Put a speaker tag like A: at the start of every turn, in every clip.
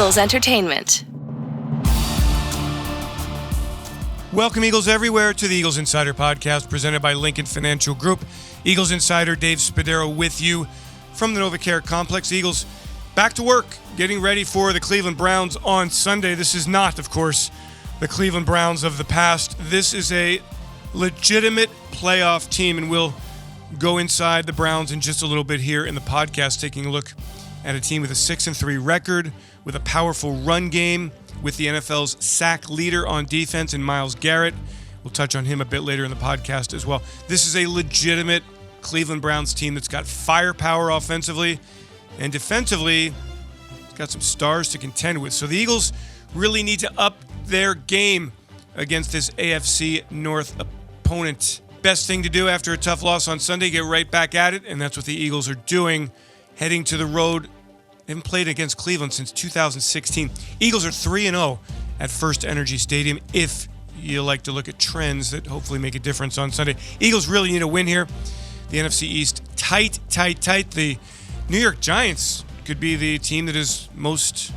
A: Eagles Entertainment.
B: Welcome, Eagles everywhere, to the Eagles Insider Podcast presented by Lincoln Financial Group. Eagles Insider Dave Spadaro with you from the NovaCare Complex. Eagles back to work, getting ready for the Cleveland Browns on Sunday. This is not, of course, the Cleveland Browns of the past. This is a legitimate playoff team, and we'll go inside the Browns in just a little bit here in the podcast, taking a look at a team with a 6-3 record, with a powerful run game, with the NFL's sack leader on defense in Myles Garrett. We'll touch on him a bit later in the podcast as well. This is a legitimate Cleveland Browns team that's got firepower offensively, and defensively, it's got some stars to contend with. So the Eagles really need to up their game against this AFC North opponent. Best thing to do after a tough loss on Sunday, get right back at it, and that's what the Eagles are doing, heading to the road. They haven't played against Cleveland since 2016. Eagles are 3-0 at First Energy Stadium, if you like to look at trends that hopefully make a difference on Sunday. Eagles really need a win here. The NFC East, tight. The New York Giants could be the team that is most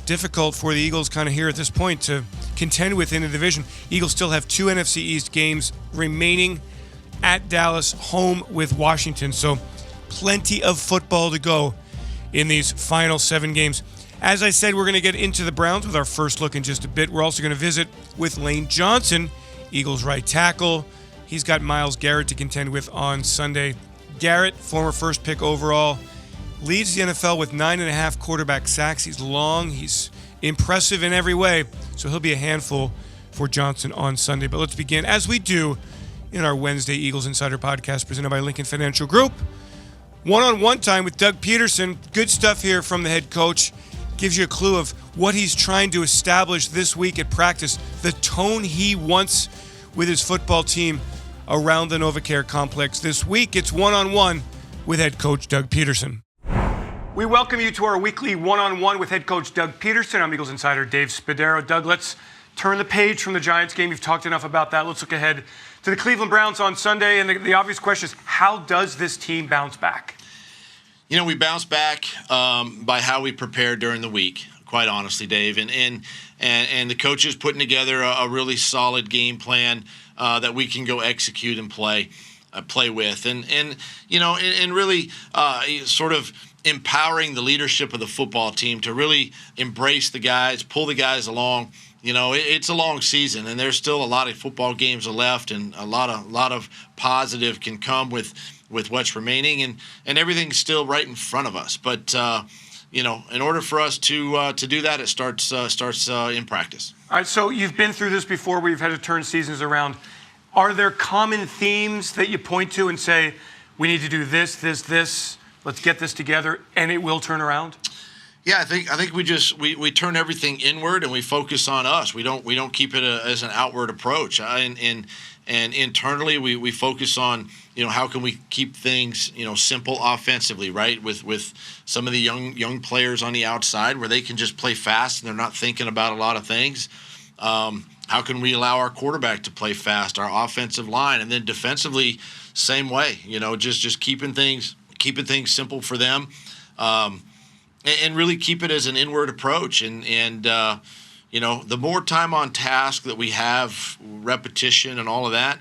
B: difficult for the Eagles kind of here at this point to contend with in the division. Eagles still have 2 NFC East games remaining, at Dallas, home with Washington. So plenty of football to go in these final 7 games. As I said, we're going to get into the Browns with our first look in just a bit. We're also going to visit with Lane Johnson, Eagles right tackle. He's got Myles Garrett to contend with on Sunday. Garrett, former first pick overall, leads the NFL with 9.5 quarterback sacks. He's long, he's impressive in every way, so he'll be a handful for Johnson on Sunday. But let's begin, as we do in our Wednesday Eagles Insider Podcast presented by Lincoln Financial Group. One-on-one time with Doug Pederson. Good stuff here from the head coach. Gives you a clue of what he's trying to establish this week at practice, the tone he wants with his football team around the NovaCare Complex. This week, it's one-on-one with head coach Doug Pederson. We welcome you to our weekly one-on-one with head coach Doug Pederson. I'm Eagles Insider Dave Spadaro. Doug, let's turn the page from the Giants game. You've talked enough about that. Let's look ahead to the Cleveland Browns on Sunday. And the obvious question is, how does this team bounce back?
C: You know, we bounce back by how we prepare during the week, quite honestly, Dave. And the coaches putting together a really solid game plan that we can go execute and play with. And you know, and really sort of empowering the leadership of the football team to really embrace the guys, pull the guys along. You know, it's a long season, and there's still a lot of football games left, and a lot of positive can come with what's remaining, and everything's still right in front of us. But you know, in order for us to do that, it starts in practice.
B: All right, so you've been through this before, where you've had to turn seasons around. Are there common themes that you point to and say, we need to do this, let's get this together, and it will turn around?
C: Yeah, I think we turn everything inward and we focus on us. We don't keep it as an outward approach. And internally we focus on, you know, how can we keep things, you know, simple offensively, right? With some of the young players on the outside where they can just play fast and they're not thinking about a lot of things. How can we allow our quarterback to play fast, our offensive line, and then defensively, same way. You know, just keeping things simple for them. And really keep it as an inward approach. And you know, the more time on task that we have, repetition and all of that,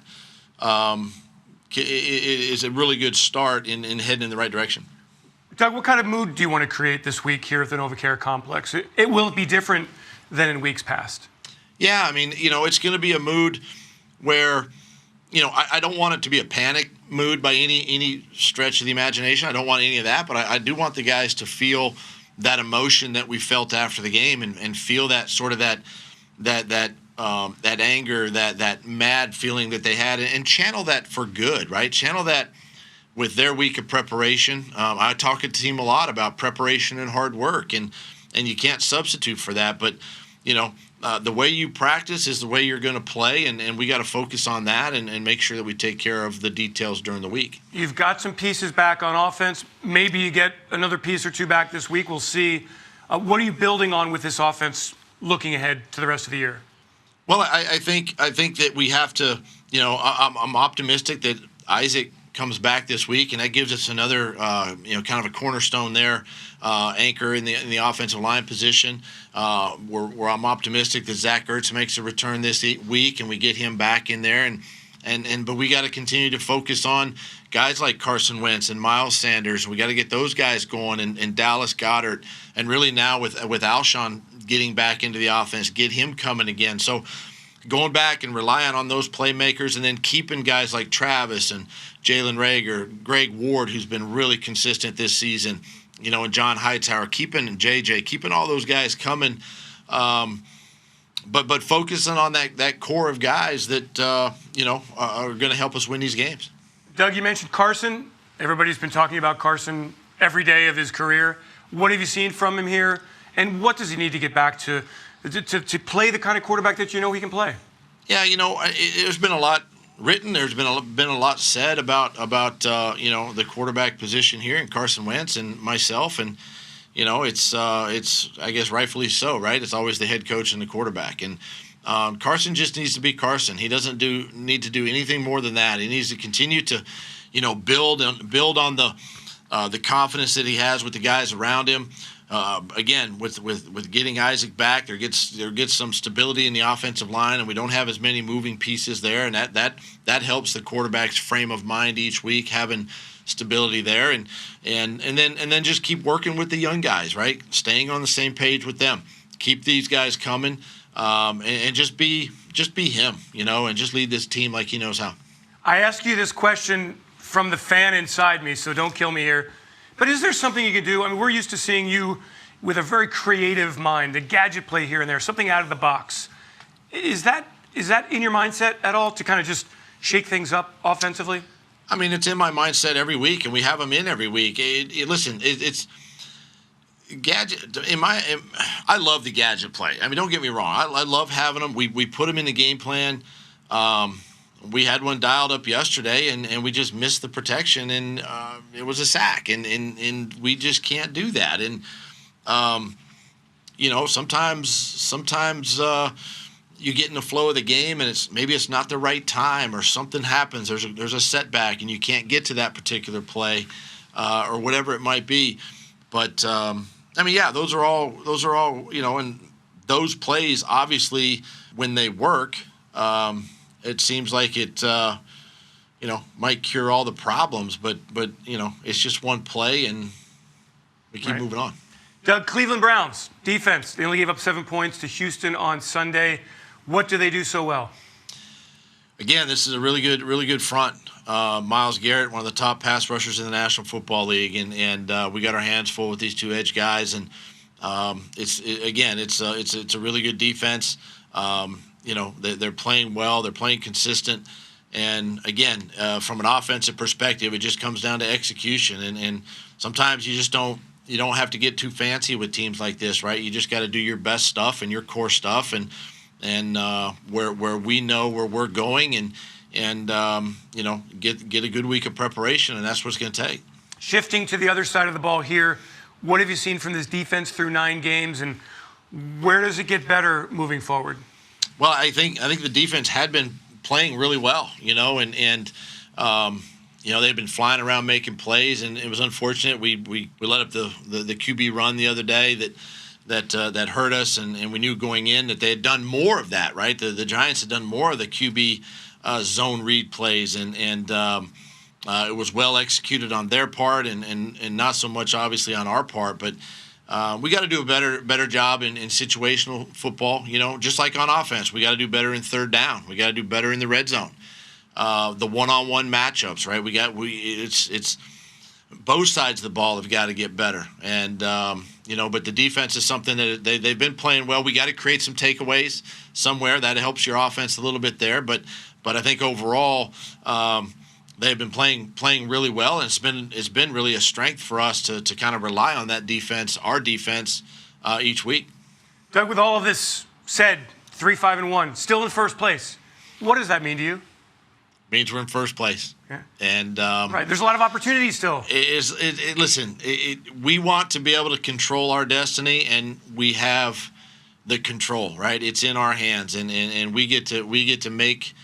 C: is a really good start in heading in the right direction.
B: Doug, what kind of mood do you want to create this week here at the NovaCare Complex? It will be different than in weeks past.
C: Yeah, I mean, you know, it's going to be a mood where, you know, I don't want it to be a panic mood by any stretch of the imagination. I don't want any of that, but I do want the guys to feel that emotion that we felt after the game and feel that sort of that anger, that mad feeling that they had, and channel that for good, right? Channel that with their week of preparation. I talk to the team a lot about preparation and hard work, and you can't substitute for that. But, you know, the way you practice is the way you're going to play, and we got to focus on that and make sure that we take care of the details during the week.
B: You've got some pieces back on offense. Maybe you get another piece or two back this week. We'll see. What are you building on with this offense looking ahead to the rest of the year?
C: Well, I think that we have to, you know, I'm optimistic that Isaac comes back this week, and that gives us another, kind of a cornerstone there, anchor in the offensive line position. Where I'm optimistic that Zach Ertz makes a return this week, and we get him back in there, but we got to continue to focus on guys like Carson Wentz and Miles Sanders. We got to get those guys going, and Dallas Goedert, and really now with Alshon getting back into the offense, get him coming again. So going back and relying on those playmakers, and then keeping guys like Travis and Jalen Reagor, Greg Ward, who's been really consistent this season, and John Hightower, keeping JJ, keeping all those guys coming, but focusing on that core of guys that are going to help us win these games.
B: Doug, you mentioned Carson. Everybody's been talking about Carson every day of his career. What have you seen from him here, and what does he need to get back to play the kind of quarterback that he can play? Yeah,
C: there's been a lot written. There's been a lot said about the quarterback position here, and Carson Wentz and myself, and it's I guess rightfully so, right? It's always the head coach and the quarterback, and Carson just needs to be Carson. He doesn't need to do anything more than that. He needs to continue to build on the confidence that he has with the guys around him. Again, with getting Isaac back, there gets some stability in the offensive line, and we don't have as many moving pieces there, and that helps the quarterback's frame of mind each week, having stability there, and then just keep working with the young guys, right? Staying on the same page with them, keep these guys coming, and just be him, and just lead this team like he knows how.
B: I ask you this question from the fan inside me, so don't kill me here. But is there something you can do? I mean, we're used to seeing you with a very creative mind, a gadget play here and there, something out of the box. Is that in your mindset at all, to kind of just shake things up offensively?
C: I mean, it's in my mindset every week, and we have them in every week. It's gadget. I love the gadget play. I mean, don't get me wrong. I love having them. We put them in the game plan. We had one dialed up yesterday, and we just missed the protection, and it was a sack, and we just can't do that. And sometimes you get in the flow of the game, and maybe it's not the right time, or something happens. There's a setback, and you can't get to that particular play, or whatever it might be. But those are all and those plays, obviously, when they work. It seems like it, might cure all the problems, but it's just one play, and we keep moving on.
B: Doug, Cleveland Browns defense. They only gave up 7 points to Houston on Sunday. What do they do so well?
C: Again, this is a really good front. Myles Garrett, one of the top pass rushers in the National Football League, and we got our hands full with these two edge guys, and it's a really good defense. They're playing well, they're playing consistent, and again, from an offensive perspective, it just comes down to execution, and sometimes you don't have to get too fancy with teams like this, right? You just got to do your best stuff and your core stuff, and where we know where we're going, and get a good week of preparation, and that's what it's going to take.
B: Shifting to the other side of the ball here, what have you seen from this defense through 9 games, and where does it get better moving forward?
C: Well, I think the defense had been playing really well, and they've been flying around making plays, and it was unfortunate we let up the QB run the other day that hurt us, and we knew going in that they had done more of that, right? The Giants had done more of the QB zone read plays, and it was well executed on their part, and not so much obviously on our part, but. We got to do a better job in situational football. Just like on offense, we got to do better in third down. We got to do better in the red zone. The one-on-one matchups, right? It's both sides of the ball have got to get better. And but the defense is something that they've been playing well. We got to create some takeaways somewhere that helps your offense a little bit there. But I think overall. They've been playing really well, and it's been really a strength for us to kind of rely on that defense, our defense, each week.
B: Doug, with all of this said, 3-5-1, still in first place. What does that mean to you?
C: Means we're in first place.
B: Yeah.
C: And
B: right, there's a lot of opportunities still.
C: Listen, we want to be able to control our destiny, and we have the control. Right, it's in our hands, and we get to make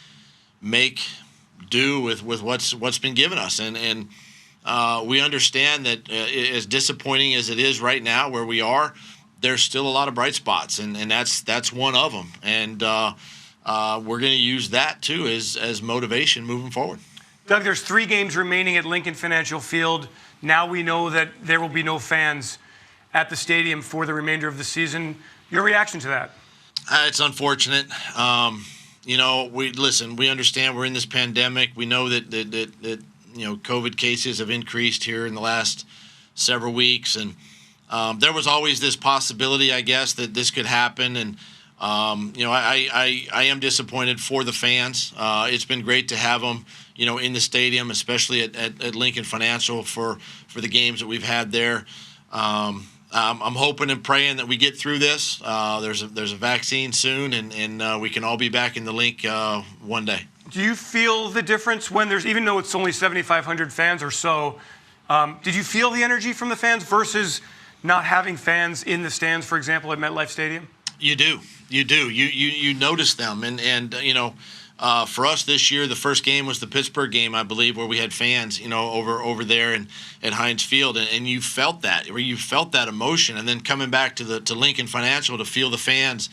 C: do with what's been given us, and we understand that as disappointing as it is right now where we are, there's still a lot of bright spots, and that's one of them, and we're going to use that too as motivation moving forward.
B: Doug, there's 3 games remaining at Lincoln Financial Field. Now we know that there will be no fans at the stadium for the remainder of the season. Your reaction to that?
C: It's unfortunate. We understand we're in this pandemic. We know that COVID cases have increased here in the last several weeks, and there was always this possibility, I guess, that this could happen. And I am disappointed for the fans. It's been great to have them, in the stadium, especially at Lincoln Financial for the games that we've had there. I'm hoping and praying that we get through this. There's a vaccine soon, and we can all be back in the link one day.
B: Do you feel the difference when even though it's only 7,500 fans or so, did you feel the energy from the fans versus not having fans in the stands, for example, at MetLife Stadium?
C: You do. You notice them, and for us this year, the first game was the Pittsburgh game, I believe, where we had fans, over there and at Heinz Field, and you felt that, emotion, and then coming back to Lincoln Financial to feel the fans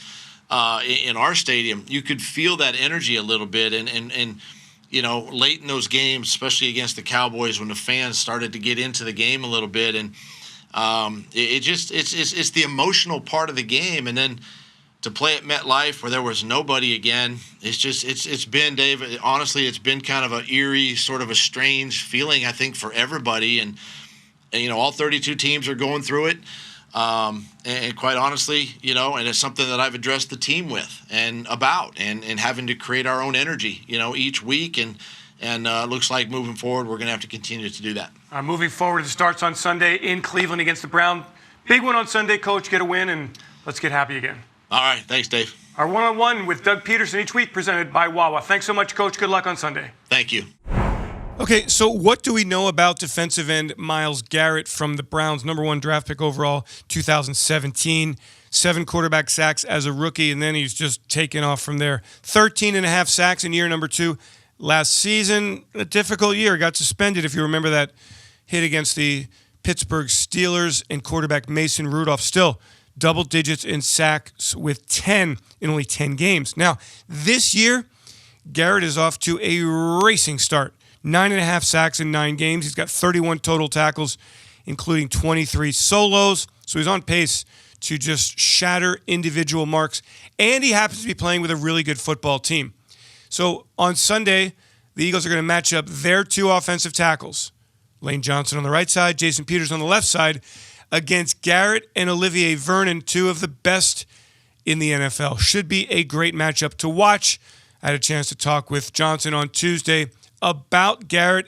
C: in our stadium, you could feel that energy a little bit, and late in those games, especially against the Cowboys, when the fans started to get into the game a little bit, and it's the emotional part of the game, and then to play at MetLife where there was nobody again, it's been, Dave, honestly, it's been kind of an eerie, sort of a strange feeling, I think, for everybody, and all 32 teams are going through it, and quite honestly, and it's something that I've addressed the team with and having to create our own energy, each week, and looks like moving forward, we're going to have to continue to do that.
B: Moving forward, it starts on Sunday in Cleveland against the Browns. Big one on Sunday, Coach. Get a win, and let's get happy again.
C: All right. Thanks, Dave.
B: Our one-on-one with Doug Pederson each week presented by Wawa. Thanks so much, Coach. Good luck on Sunday.
C: Thank you.
B: Okay, so what do we know about defensive end Myles Garrett from the Browns? Number 1 draft pick overall, 2017. 7 quarterback sacks as a rookie, and then he's just taken off from there. 13.5 sacks in year number 2. Last season, a difficult year. Got suspended, if you remember that hit against the Pittsburgh Steelers and quarterback Mason Rudolph. Still, double digits in sacks with 10 in only 10 games. Now, this year, Garrett is off to a racing start. 9.5 sacks in 9 games. He's got 31 total tackles, including 23 solos. So he's on pace to just shatter individual marks. And he happens to be playing with a really good football team. So on Sunday, the Eagles are going to match up their 2 offensive tackles, Lane Johnson on the right side, Jason Peters on the left side, against Garrett and Olivier Vernon, 2 of the best in the NFL. Should be a great matchup to watch. I had a chance to talk with Johnson on Tuesday about Garrett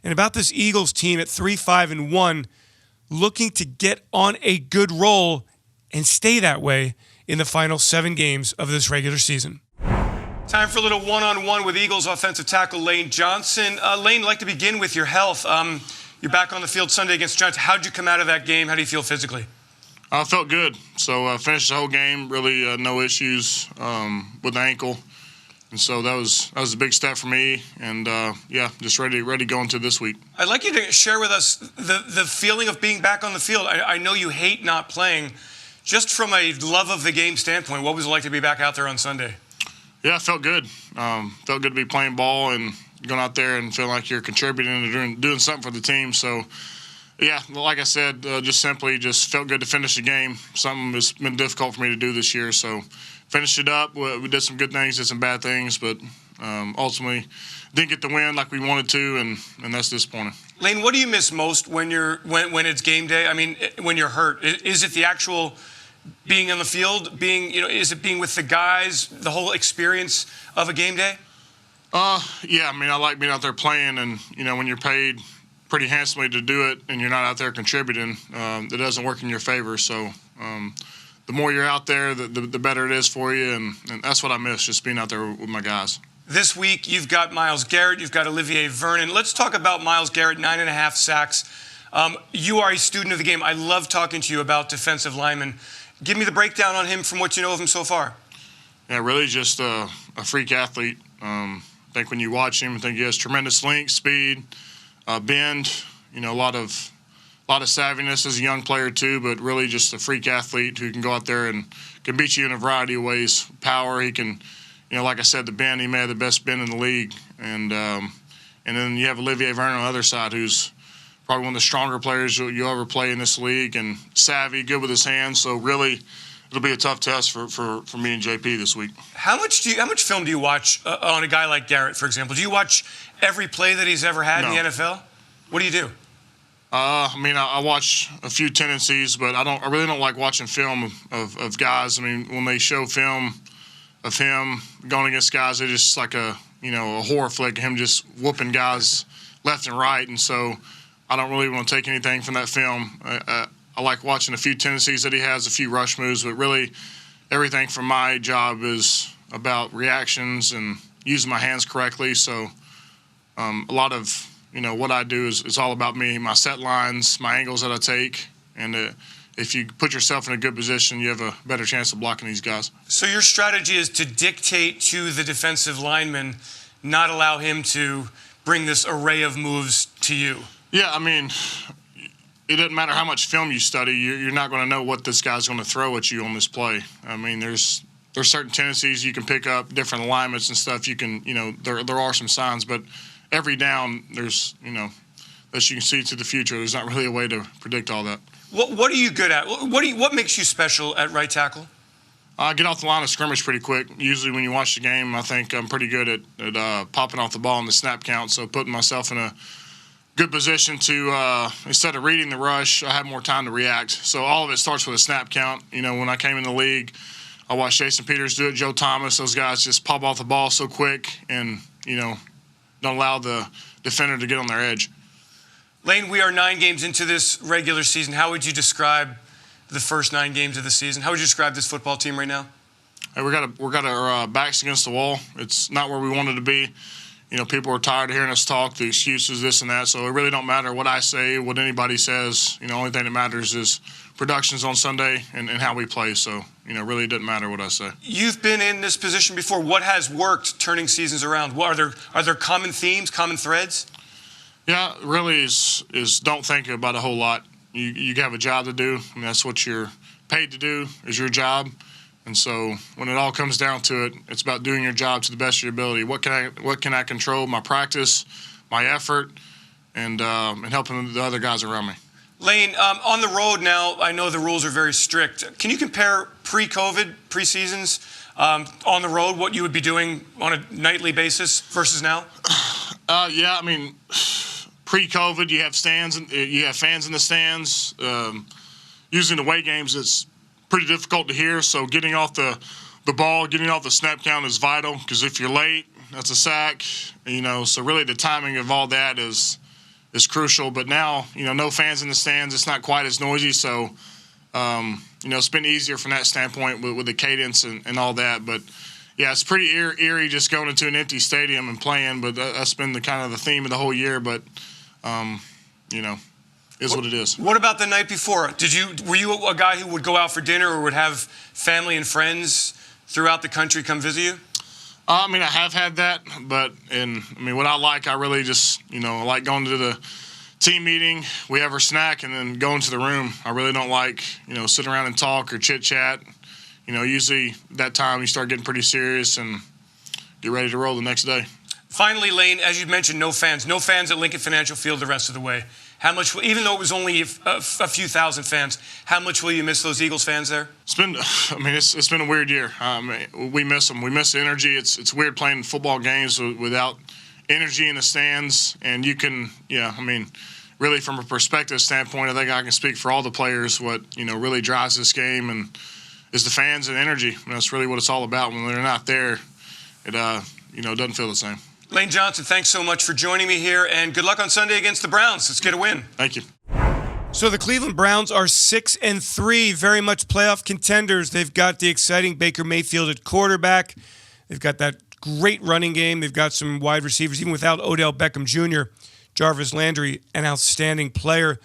B: and about this Eagles team at 3-5-1, looking to get on a good roll and stay that way in the final 7 games of this regular season. Time for a little one-on-one with Eagles offensive tackle Lane Johnson. Lane, I'd like to begin with your health. You're back on the field Sunday against the Giants. How'd you come out of that game? How do you feel physically?
A: I felt good. So I finished the whole game, really no issues with the ankle. And so that was a big step for me. And, just ready to go into this week.
B: I'd like you to share with us the feeling of being back on the field. I know you hate not playing. Just from a love of the game standpoint, what was it like to be back out there on Sunday?
A: Yeah, it felt good. Felt good to be playing ball and going out there and feeling like you're contributing and doing something for the team. So, yeah, like I said, just felt good to finish the game. Something that's been difficult for me to do this year. So, finished it up. We did some good things, did some bad things, but ultimately didn't get the win like we wanted to, and that's disappointing.
B: Lane, what do you miss most when it's game day? I mean, when you're hurt, is it the actual being on the field? Is it being with the guys? The whole experience of a game day?
A: Yeah. I mean, I like being out there playing, and when you're paid pretty handsomely to do it, and you're not out there contributing, it doesn't work in your favor. So. The more you're out there, the better it is for you, and that's what I miss, just being out there with my guys.
B: This week, you've got Myles Garrett, you've got Olivier Vernon. Let's talk about Myles Garrett, 9.5 sacks. You are a student of the game. I love talking to you about defensive linemen. Give me the breakdown on him from what you know of him so far.
A: Yeah, really just a freak athlete. I think when you watch him, I think he has tremendous length, speed, bend. A lot of savviness as a young player too, but really just a freak athlete who can go out there and can beat you in a variety of ways. Power, he can, like I said, the bend, he may have the best bend in the league. And then you have Olivier Vernon on the other side, who's probably one of the stronger players you'll ever play in this league, and savvy, good with his hands. So really, it'll be a tough test for me and JP this week.
B: How much film do you watch on a guy like Garrett, for example? Do you watch every play that he's ever had in the NFL? What do you do?
A: I watch a few tendencies, but I really don't like watching film of guys. When they show film of him going against guys, it's just like a horror flick of him just whooping guys left and right. And so I don't really want to take anything from that film. I like watching a few tendencies that he has, a few rush moves, but really everything from my job is about reactions and using my hands correctly. So a lot of what I do is all about me, my set lines, my angles that I take, and if you put yourself in a good position, you have a better chance of blocking these guys. So your strategy is to dictate to the defensive lineman, not allow him to bring this array of moves to you. Yeah, it doesn't matter how much film you study, you're not going to know what this guy's going to throw at you on this play. There's certain tendencies you can pick up, different alignments and stuff. You can, there are some signs, but every down, there's, as you can see to the future, there's not really a way to predict all that. What are you good at? What makes you special at right tackle? I get off the line of scrimmage pretty quick. Usually when you watch the game, I think I'm pretty good at popping off the ball in the snap count, so putting myself in a good position to, instead of reading the rush, I have more time to react. So all of it starts with a snap count. When I came in the league, I watched Jason Peters do it, Joe Thomas. Those guys just pop off the ball so quick and, don't allow the defender to get on their edge. Lane, we are 9 games into this regular season. How would you describe the first 9 games of the season? How would you describe this football team right now? Hey, we got our backs against the wall. It's not where we wanted to be. People are tired of hearing us talk, the excuses, this and that. So it really don't matter what I say, what anybody says. The only thing that matters is productions on Sunday and how we play. So, really it doesn't matter what I say. You've been in this position before. What has worked turning seasons around? Are there common themes, common threads? Yeah, really is don't think about a whole lot. You have a job to do. That's what you're paid to do, is your job. And so when it all comes down to it, it's about doing your job to the best of your ability. What can I control? My practice, my effort, and helping the other guys around me. Lane, on the road now, I know the rules are very strict. Can you compare pre-COVID, pre-seasons, on the road, what you would be doing on a nightly basis versus now? Yeah, pre-COVID, you have stands, you have fans in the stands. Using the away games, it's pretty difficult to hear. So getting off the ball, getting off the snap count is vital, because if you're late, that's a sack. So really the timing of all that is crucial. But now, no fans in the stands. It's not quite as noisy. So, it's been easier from that standpoint with the cadence and all that. But yeah, it's pretty eerie just going into an empty stadium and playing. But that's been the kind of the theme of the whole year. But, is what it is. What about the night before? Were you a guy who would go out for dinner or would have family and friends throughout the country come visit you? I have had that, but what I really just, I like going to the team meeting, we have our snack, and then going to the room. I really don't like, sitting around and talk or chit chat. Usually that time you start getting pretty serious and get ready to roll the next day. Finally, Lane, as you mentioned, no fans at Lincoln Financial Field the rest of the way. How much, even though it was only a few thousand fans, how much will you miss those Eagles fans there? It's been a weird year. We miss them. We miss the energy. It's weird playing football games without energy in the stands. And you can, really from a perspective standpoint, I think I can speak for all the players. What really drives this game and is the fans and energy. That's really what it's all about. When they're not there, it doesn't feel the same. Lane Johnson, thanks so much for joining me here, and good luck on Sunday against the Browns. Let's get a win. Thank you.
B: So the Cleveland Browns are 6-3, very much playoff contenders. They've got the exciting Baker Mayfield at quarterback. They've got that great running game. They've got some wide receivers, even without Odell Beckham Jr. Jarvis Landry, an outstanding player.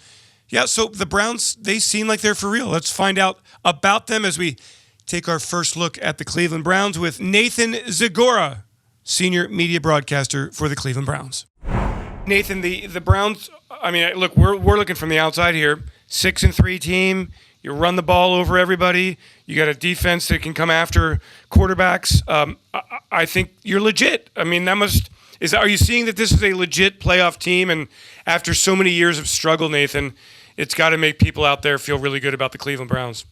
B: Yeah, so the Browns, they seem like they're for real. Let's find out about them as we take our first look at the Cleveland Browns with Nathan Zagora senior media broadcaster for the Cleveland Browns. Nathan, the Browns, I mean, look, we're looking from the outside here. 6-3 team. You run the ball over everybody. You got a defense that can come after quarterbacks. I think you're legit. I mean, are you seeing that this is a legit playoff team? And after so many years of struggle, Nathan, it's got to make people out there feel really good about the Cleveland Browns.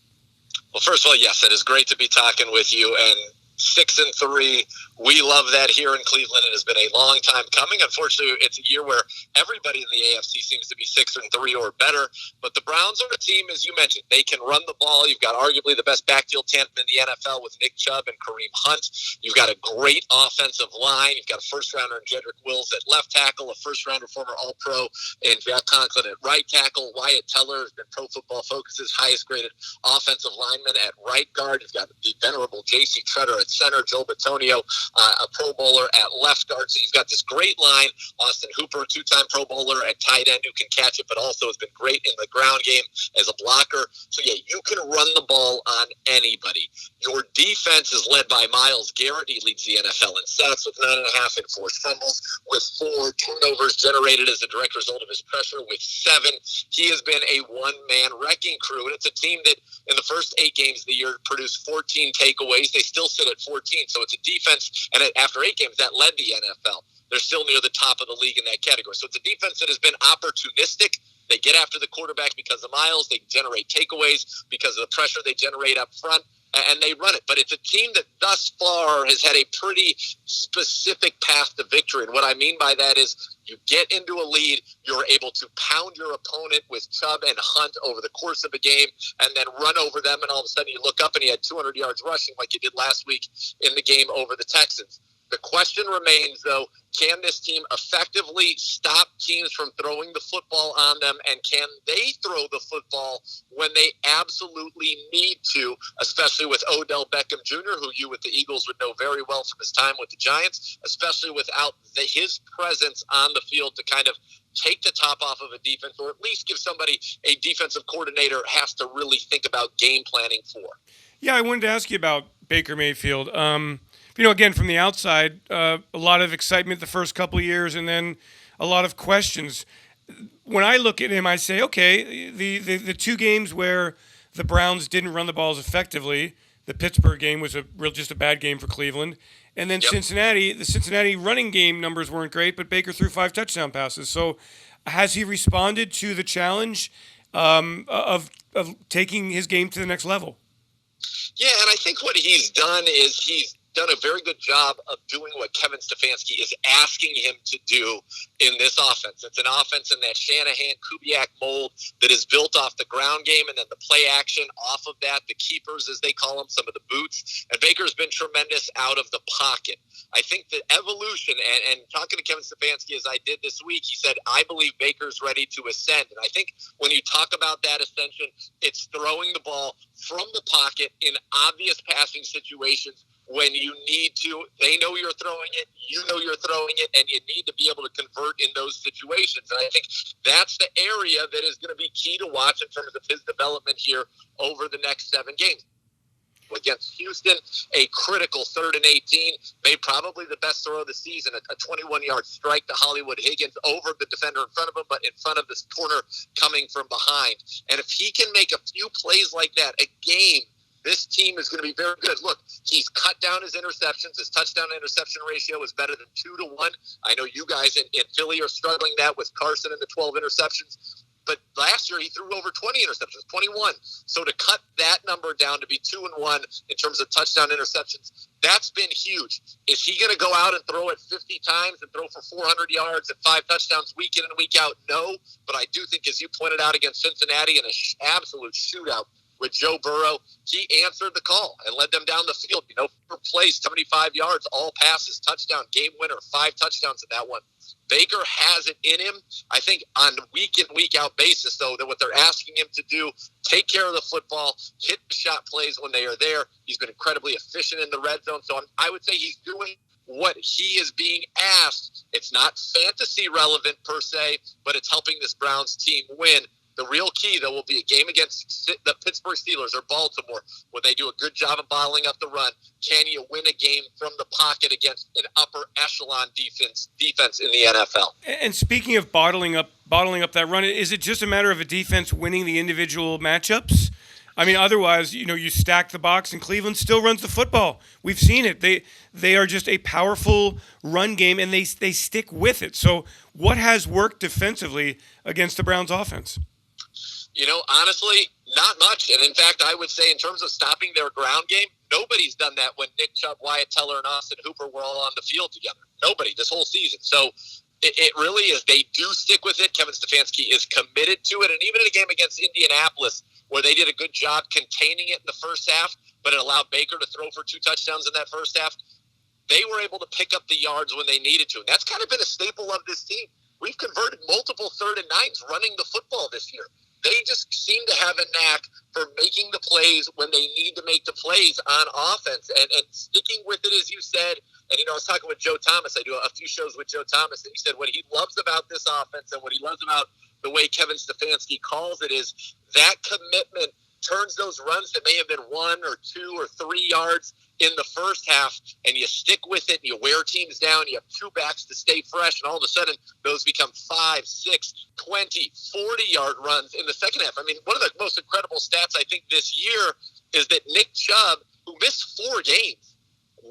D: Well, first of all, yes, it is great to be talking with you. And 6-3, we love that here in Cleveland. It has been a long time coming. Unfortunately, it's a year where everybody in the AFC seems to be 6-3 or better. But the Browns are a team, as you mentioned, they can run the ball. You've got arguably the best backfield tandem in the NFL with Nick Chubb and Kareem Hunt. You've got a great offensive line. You've got a first-rounder in Jedrick Wills at left tackle, a first-rounder former All-Pro in Jack Conklin at right tackle. Wyatt Teller has been Pro Football Focus's highest-graded offensive lineman at right guard. You've got the venerable J.C. Treader at center, Joe Batonio, a Pro Bowler at left guard. So you've got this great line. Austin Hooper, two-time Pro Bowler at tight end who can catch it, but also has been great in the ground game as a blocker. So, yeah, you can run the ball on anybody. Your defense is led by Myles Garrett. He leads the NFL in sacks with 9.5 and forced fumbles, with 4 turnovers generated as a direct result of his pressure with 7. He has been a one-man wrecking crew, and it's a team that in the first 8 games of the year produced 14 takeaways. They still sit at 14, so it's a defense, and after 8 games, that led the NFL. They're still near the top of the league in that category. So it's a defense that has been opportunistic. They get after the quarterback because of Myles. They generate takeaways because of the pressure they generate up front, and they run it. But it's a team that thus far has had a pretty specific path to victory. And what I mean by that is you get into a lead, you're able to pound your opponent with Chubb and Hunt over the course of a game and then run over them, and all of a sudden you look up and he had 200 yards rushing like he did last week in the game over the Texans. The question remains, though, can this team effectively stop teams from throwing the football on them, and can they throw the football when they absolutely need to, especially with Odell Beckham Jr., who you with the Eagles would know very well from his time with the Giants, especially without his presence on the field to kind of take the top off of a defense, or at least give somebody a defensive coordinator has to really think about game planning for.
B: Yeah, I wanted to ask you about Baker Mayfield. Again, from the outside, a lot of excitement the first couple of years and then a lot of questions. When I look at him, I say, okay, the 2 games where the Browns didn't run the balls effectively, the Pittsburgh game was just a bad game for Cleveland. And then Cincinnati, the Cincinnati running game numbers weren't great, but Baker threw 5 touchdown passes. So has he responded to the challenge of taking his game to the next level?
D: Yeah, and I think what he's done is he's done a very good job of doing what Kevin Stefanski is asking him to do in this offense. It's an offense in that Shanahan-Kubiak mold that is built off the ground game and then the play action off of that, the keepers, as they call them, some of the boots. And Baker's been tremendous out of the pocket. I think the evolution, and talking to Kevin Stefanski as I did this week, he said, I believe Baker's ready to ascend. And I think when you talk about that ascension, it's throwing the ball from the pocket in obvious passing situations when you need to. They know you're throwing it, you know you're throwing it, and you need to be able to convert in those situations. And I think that's the area that is going to be key to watch in terms of his development here over the next 7 games. Against Houston, a critical 3rd and 18, made probably the best throw of the season, a 21-yard strike to Hollywood Higgins over the defender in front of him, but in front of this corner coming from behind. And if he can make a few plays like that a game, this team is going to be very good. Look, he's cut down his interceptions. His touchdown-interception ratio is better than 2-1. I know you guys in Philly are struggling that with Carson and the 12 interceptions. But last year he threw over 20 interceptions, 21. So to cut that number down to be 2-1 in terms of touchdown interceptions, that's been huge. Is he going to go out and throw it 50 times and throw for 400 yards and 5 touchdowns week in and week out? No. But I do think, as you pointed out against Cincinnati in an absolute shootout with Joe Burrow, he answered the call and led them down the field. For plays, 75 yards, all passes, touchdown, game winner, 5 touchdowns in that one. Baker has it in him. I think on week in, week out basis, though, that what they're asking him to do, take care of the football, hit the shot plays when they are there. He's been incredibly efficient in the red zone. So I would say he's doing what he is being asked. It's not fantasy relevant per se, but it's helping this Browns team win. The real key, though, will be a game against the Pittsburgh Steelers or Baltimore where they do a good job of bottling up the run. Can you win a game from the pocket against an upper echelon defense in the NFL?
B: And speaking of bottling up that run, is it just a matter of a defense winning the individual matchups? I mean, otherwise, you stack the box and Cleveland still runs the football. We've seen it. They are just a powerful run game, and they stick with it. So what has worked defensively against the Browns offense?
D: Honestly, not much. And in fact, I would say in terms of stopping their ground game, nobody's done that when Nick Chubb, Wyatt Teller, and Austin Hooper were all on the field together. Nobody this whole season. So it really is. They do stick with it. Kevin Stefanski is committed to it. And even in a game against Indianapolis, where they did a good job containing it in the first half, but it allowed Baker to throw for 2 touchdowns in that first half, they were able to pick up the yards when they needed to. And that's kind of been a staple of this team. We've converted multiple 3rd and 9s running the football this year. They just seem to have a knack for making the plays when they need to make the plays on offense and sticking with it, as you said. And, I was talking with Joe Thomas. I do a few shows with Joe Thomas, and he said what he loves about this offense and what he loves about the way Kevin Stefanski calls it is that commitment turns those runs that may have been 1 or 2 or 3 yards in the first half, and you stick with it, and you wear teams down, you have 2 backs to stay fresh, and all of a sudden those become 5, 6, 20, 40-yard runs in the second half. I mean, one of the most incredible stats I think this year is that Nick Chubb, who missed 4 games,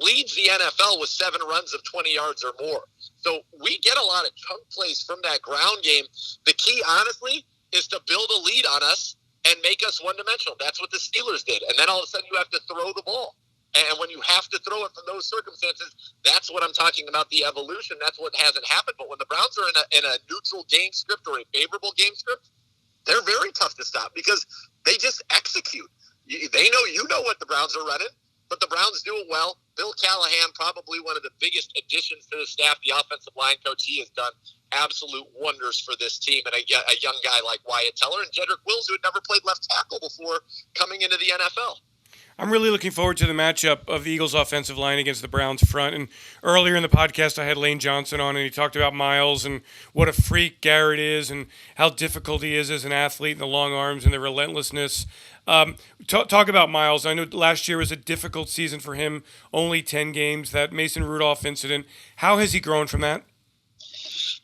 D: leads the NFL with 7 runs of 20 yards or more. So we get a lot of chunk plays from that ground game. The key, honestly, is to build a lead on us and make us one-dimensional. That's what the Steelers did. And then all of a sudden you have to throw the ball. And when you have to throw it from those circumstances, that's what I'm talking about, the evolution. That's what hasn't happened. But when the Browns are in a neutral game script or a favorable game script, they're very tough to stop because they just execute. They know what the Browns are running, but the Browns do it well. Bill Callahan, probably one of the biggest additions to the staff, the offensive line coach. He has done absolute wonders for this team, and a young guy like Wyatt Teller and Jedrick Wills, who had never played left tackle before coming into the NFL.
B: I'm really looking forward to the matchup of the Eagles' offensive line against the Browns' front. And earlier in the podcast, I had Lane Johnson on, and he talked about Myles and what a freak Garrett is and how difficult he is as an athlete and the long arms and the relentlessness. Talk about Myles. I know last year was a difficult season for him, only 10 games, that Mason Rudolph incident. How has he grown from that?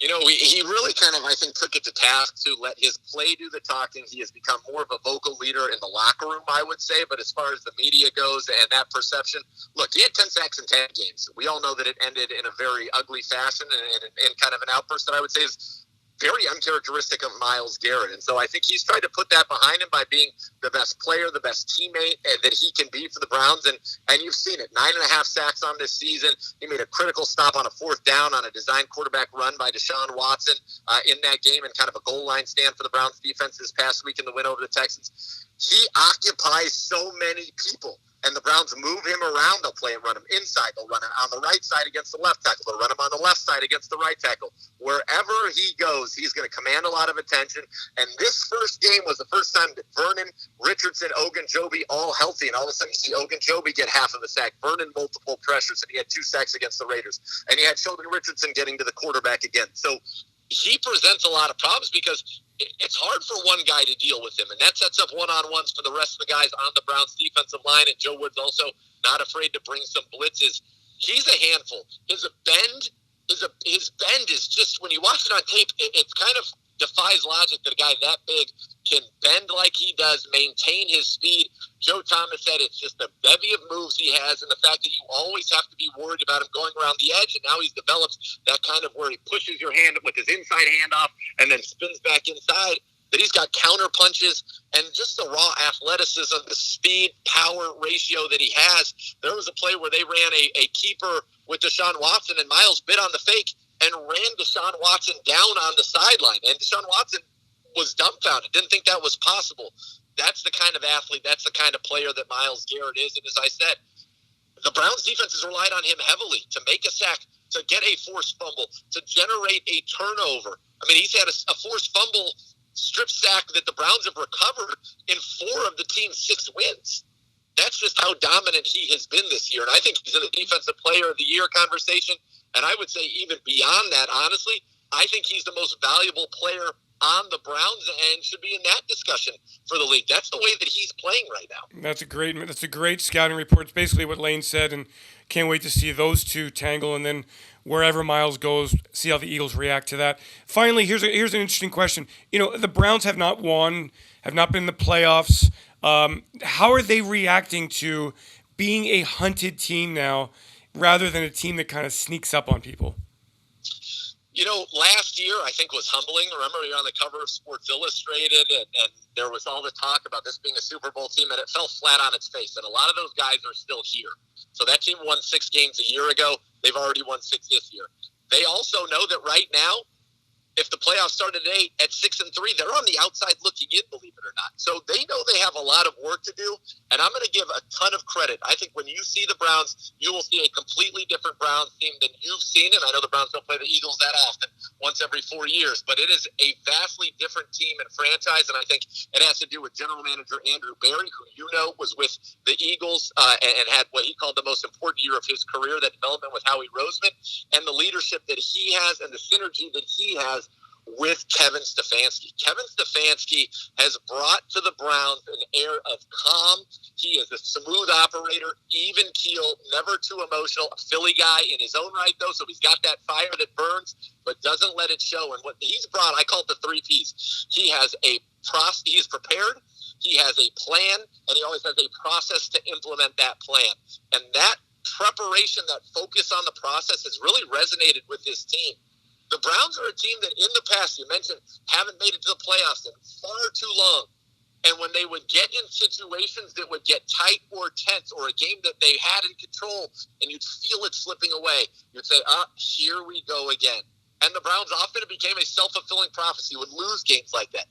D: He really kind of, I think, took it to task to let his play do the talking. He has become more of a vocal leader in the locker room, I would say. But as far as the media goes and that perception, look, he had 10 sacks in 10 games. We all know that it ended in a very ugly fashion and kind of an outburst that I would say is very uncharacteristic of Myles Garrett. And so I think he's tried to put that behind him by being the best player, the best teammate that he can be for the Browns. And you've seen it, 9.5 sacks on this season. He made a critical stop on a 4th down on a designed quarterback run by Deshaun Watson in that game and kind of a goal line stand for the Browns defense this past week in the win over the Texans. He occupies so many people. And the Browns move him around. They'll play and run him inside. They'll run him on the right side against the left tackle. They'll run him on the left side against the right tackle. Wherever he goes, he's going to command a lot of attention. And this first game was the first time that Vernon, Richardson, Ogunjobi all healthy. And all of a sudden you see Ogunjobi get half of a sack. Vernon multiple pressures, and he had 2 sacks against the Raiders. And he had Sheldon Richardson getting to the quarterback again. So he presents a lot of problems because it's hard for one guy to deal with him, and that sets up one-on-ones for the rest of the guys on the Browns defensive line, and Joe Wood's also not afraid to bring some blitzes. He's a handful. His bend is just, when you watch it on tape, it kind of defies logic that a guy that big can bend like he does, maintain his speed. Joe Thomas said it's just the bevy of moves he has, and the fact that you always have to be worried about him going around the edge, and now he's developed that kind of where he pushes your hand with his inside handoff and then spins back inside, that he's got counter punches and just the raw athleticism, the speed power ratio that he has. There was a play where they ran a keeper with Deshaun Watson, and Myles bit on the fake and ran Deshaun Watson down on the sideline, and Deshaun Watson was dumbfounded, didn't think that was possible. That's the kind of athlete, that's the kind of player that Myles Garrett is. And as I said, the Browns defense has relied on him heavily to make a sack, to get a forced fumble, to generate a turnover. I mean, he's had a forced fumble strip sack that the Browns have recovered in 4 of the team's 6 wins. That's just how dominant he has been this year. And I think he's in the Defensive Player of the Year conversation. And I would say even beyond that, honestly, I think he's the most valuable player on the Browns and should be in that discussion for the league. That's the way that he's playing right now.
B: That's a great scouting report. It's basically what Lane said, and can't wait to see those two tangle, and then wherever Myles goes, see how the Eagles react to that. Finally, here's an interesting question. The Browns have not won, have not been in the playoffs. How are they reacting to being a hunted team now rather than a team that kind of sneaks up on people?
D: Last year I think was humbling. Remember, you're on the cover of Sports Illustrated, and there was all the talk about this being a Super Bowl team, and it fell flat on its face. And a lot of those guys are still here. So that team won 6 games a year ago. They've already won 6 this year. They also know that right now, if the playoffs started today at 6-3, they're on the outside looking in, believe it or not. So they know they have a lot of work to do, and I'm going to give a ton of credit. I think when you see the Browns, you will see a completely different Browns team than you've seen, and I know the Browns don't play the Eagles that often, once every 4 years, but it is a vastly different team and franchise, and I think it has to do with general manager Andrew Berry, who was with the Eagles and had what he called the most important year of his career, that development with Howie Roseman, and the leadership that he has and the synergy that he has with Kevin Stefanski. Kevin Stefanski has brought to the Browns an air of calm. He is a smooth operator, even keel, never too emotional, a Philly guy in his own right, though, so he's got that fire that burns, but doesn't let it show. And what he's brought, I call it the 3 Ps. He has he is prepared, he has a plan, and he always has a process to implement that plan. And that preparation, that focus on the process has really resonated with this team. The Browns are a team that in the past, you mentioned, haven't made it to the playoffs in far too long. And when they would get in situations that would get tight or tense, or a game that they had in control, and you'd feel it slipping away, you'd say, here we go again. And the Browns often became a self-fulfilling prophecy, would lose games like that.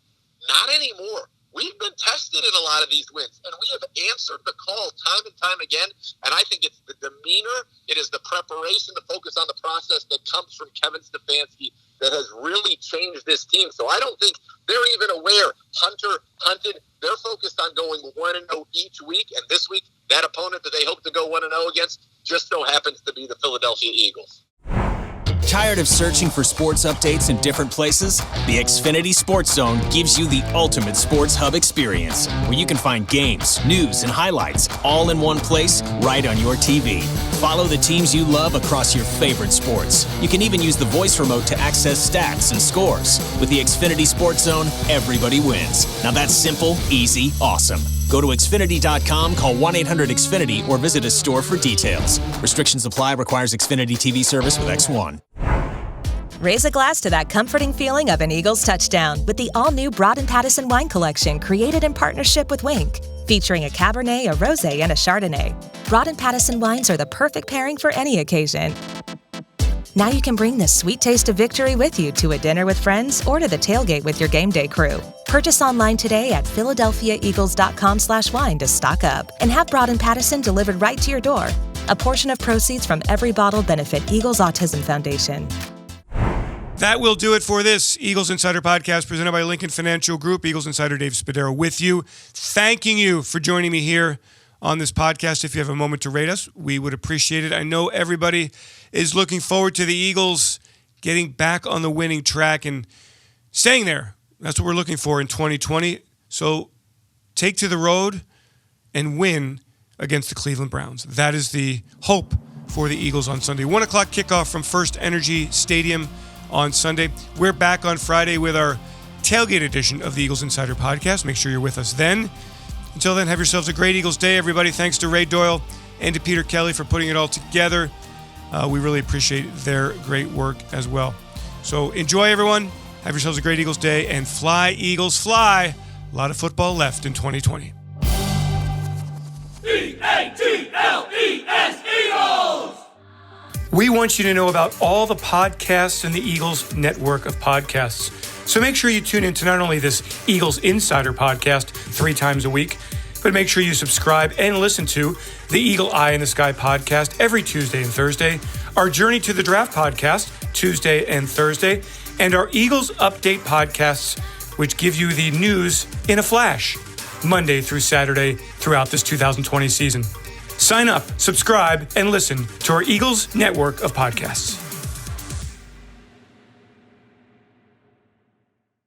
D: Not anymore. We've been tested in a lot of these wins, and we have answered the call time and time again. And I think it's the demeanor, it is the preparation, the focus on the process that comes from Kevin Stefanski that has really changed this team. So I don't think they're even aware, hunted. They're focused on going 1-0 each week, and this week, that opponent that they hope to go 1-0 against just so happens to be the Philadelphia Eagles.
E: Tired of searching for sports updates in different places? The Xfinity Sports Zone gives you the ultimate sports hub experience, where you can find games, news, and highlights all in one place right on your TV. Follow the teams you love across your favorite sports. You can even use the voice remote to access stats and scores. With the Xfinity Sports Zone, everybody wins. Now that's simple, easy, awesome. Go to Xfinity.com, call 1-800-XFINITY, or visit a store for details. Restrictions apply. Requires Xfinity TV service with X1.
F: Raise a glass to that comforting feeling of an Eagles touchdown with the all-new Broad & Pattison wine collection created in partnership with Wink, featuring a Cabernet, a Rosé, and a Chardonnay. Broad & Pattison wines are the perfect pairing for any occasion. Now you can bring this sweet taste of victory with you to a dinner with friends or to the tailgate with your game day crew. Purchase online today at philadelphiaeagles.com/wine to stock up and have Broad & Pattison delivered right to your door. A portion of proceeds from every bottle benefit Eagles Autism Foundation.
B: That will do it for this Eagles Insider Podcast presented by Lincoln Financial Group. Eagles Insider Dave Spadaro with you, thanking you for joining me here on this podcast. If you have a moment to rate us, we would appreciate it. I know everybody is looking forward to the Eagles getting back on the winning track and staying there. That's what we're looking for in 2020. So take to the road and win against the Cleveland Browns. That is the hope for the Eagles on Sunday. 1 o'clock kickoff from First Energy Stadium on Sunday. We're back on Friday with our tailgate edition of the Eagles Insider Podcast. Make sure you're with us then. Until then, have yourselves a great Eagles day, everybody. Thanks to Ray Doyle and to Peter Kelly for putting it all together. We really appreciate their great work as well. So enjoy, everyone. Have yourselves a great Eagles day, and fly, Eagles, fly. A lot of football left in 2020.
G: E-A-G-L-E-S, Eagles!
B: We want you to know about all the podcasts in the Eagles network of podcasts. So make sure you tune in to not only this Eagles Insider Podcast 3 times a week, but make sure you subscribe and listen to the Eagle Eye in the Sky podcast every Tuesday and Thursday, our Journey to the Draft podcast Tuesday and Thursday, and our Eagles Update podcasts, which give you the news in a flash, Monday through Saturday throughout this 2020 season. Sign up, subscribe, and listen to our Eagles network of podcasts.